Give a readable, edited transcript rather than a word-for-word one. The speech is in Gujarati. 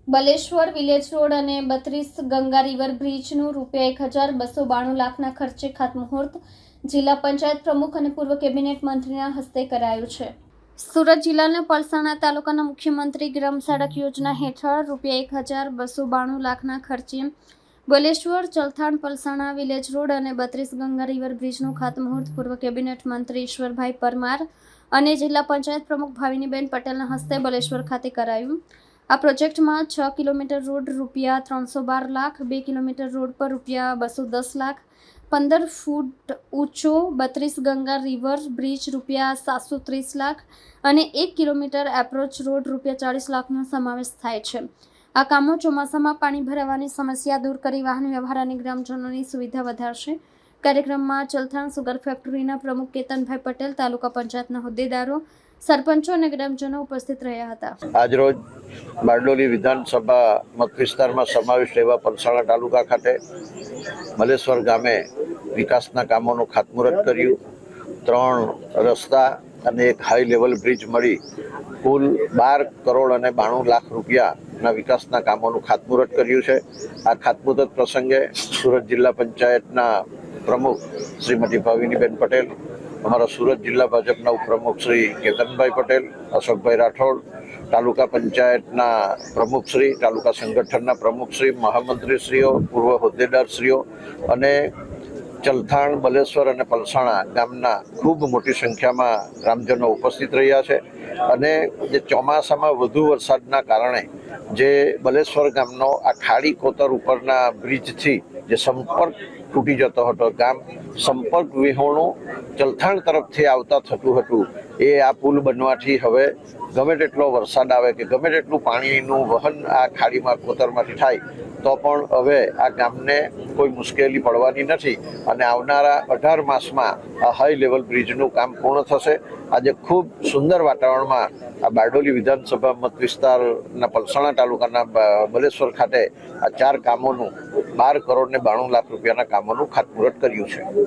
બલેશ્વર વિલેજ રોડ અને 32 ગંગા રિવર બ્રિજનું ₹1,292 લાખના ખર્ચે ખાતમુહૂર્ત જિલ્લા પંચાયત પ્રમુખ અને પૂર્વ કેબિનેટ મંત્રીના હસ્તે કરાયું છે। સુરત જિલ્લાના પલસાણા તાલુકાના મુખ્યમંત્રી ગ્રામ સડક યોજના હેઠળ ₹1,292 લાખના ખર્ચે બલેશ્વર ચલથાણ પલસાણા વિલેજ રોડ અને 32 ગંગા રિવર બ્રિજનું ખાતમુહૂર્ત પૂર્વ કેબિનેટ મંત્રી ઈશ્વરભાઈ પરમાર અને જિલ્લા પંચાયત પ્રમુખ ભાવિનીબેન પટેલના હસ્તે બલેશ્વર ખાતે કરાયું। આ પ્રોજેક્ટમાં 6 kilometre road ₹312 lakh, 2 kilometre road પર ₹210 લાખ, 15 ફૂટ ઊંચો 32 ગંગા રિવર બ્રિજ ₹730 લાખ અને 1 કિલોમીટર એપ્રોચ રોડ ₹40 લાખનો સમાવેશ થાય છે। આ કામો ચોમાસામાં પાણી ભરાવાની સમસ્યા દૂર કરી વાહન વ્યવહાર અને ગ્રામજનોની સુવિધા વધારશે। કાર્યક્રમમાં ચલથાણ સુગર ફેક્ટરીના પ્રમુખ કેતનભાઈ પટેલ, તાલુકા પંચાયતના હોદ્દેદારો, સરપંચો અને ગ્રામજનો ઉપસ્થિત રહ્યા હતા। આજરોજ બારડોલી વિધાનસભા મત વિસ્તારમાં સમાવિષ્ટ એવા પલસાણા તાલુકા ખાતે મલેશ્વર ગામે વિકાસના કામોનું ખાતમુહૂર્ત કર્યું। 3 રસ્તા અને એક હાઈ લેવલ બ્રિજ મળી કુલ 12 કરોડ અને 92 લાખ રૂપિયાના વિકાસના કામોનું ખાતમુહૂર્ત કર્યું છે। આ ખાતમુહૂર્ત પ્રસંગે સુરત જિલ્લા પંચાયતના પ્રમુખ શ્રીમતી ભાવિનીબેન પટેલ, અમારા સુરત જિલ્લા ભાજપના ઉપપ્રમુખ શ્રી કેતનભાઈ પટેલ, અશોકભાઈ રાઠોડ, તાલુકા પંચાયતના પ્રમુખશ્રી, તાલુકા સંગઠનના પ્રમુખશ્રી, મહામંત્રીશ્રીઓ, પૂર્વ હોદ્દેદારશ્રીઓ અને ચલથાણ, બલેશ્વર અને પલસાણા ગામના ખૂબ મોટી સંખ્યામાં ગ્રામજનો ઉપસ્થિત રહ્યા છે। અને જે ચોમાસામાં વધુ વરસાદના કારણે જે બલેશ્વર ગામનો આ ખાડી કોતર ઉપરના બ્રિજથી જે સંપર્ક તૂટી જતો હતો, ગામ સંપર્ક વિહોણું ચલથાણ તરફથી આવતા થતું હતું, એ આ પુલ બનવાથી હવે ગમે તેટલો વરસાદ આવે કે ગમે તેટલું પાણીનું વહન આ ખાડીમાં કોતરમાંથી થાય તો પણ હવે આ ગામને કોઈ મુશ્કેલી પડવાની નથી અને આવનારા 18 માસમાં આ હાઈ લેવલ બ્રિજનું કામ પૂર્ણ થશે। આજે ખૂબ સુંદર વાતાવરણમાં આ બારડોલી વિધાનસભા મત વિસ્તારના પલસાણા તાલુકાના બલેશ્વર ખાતે આ 4 કામોનું 12 કરોડ ને 92 લાખ રૂપિયાના કામોનું ખાતમુહૂર્ત કર્યું છે।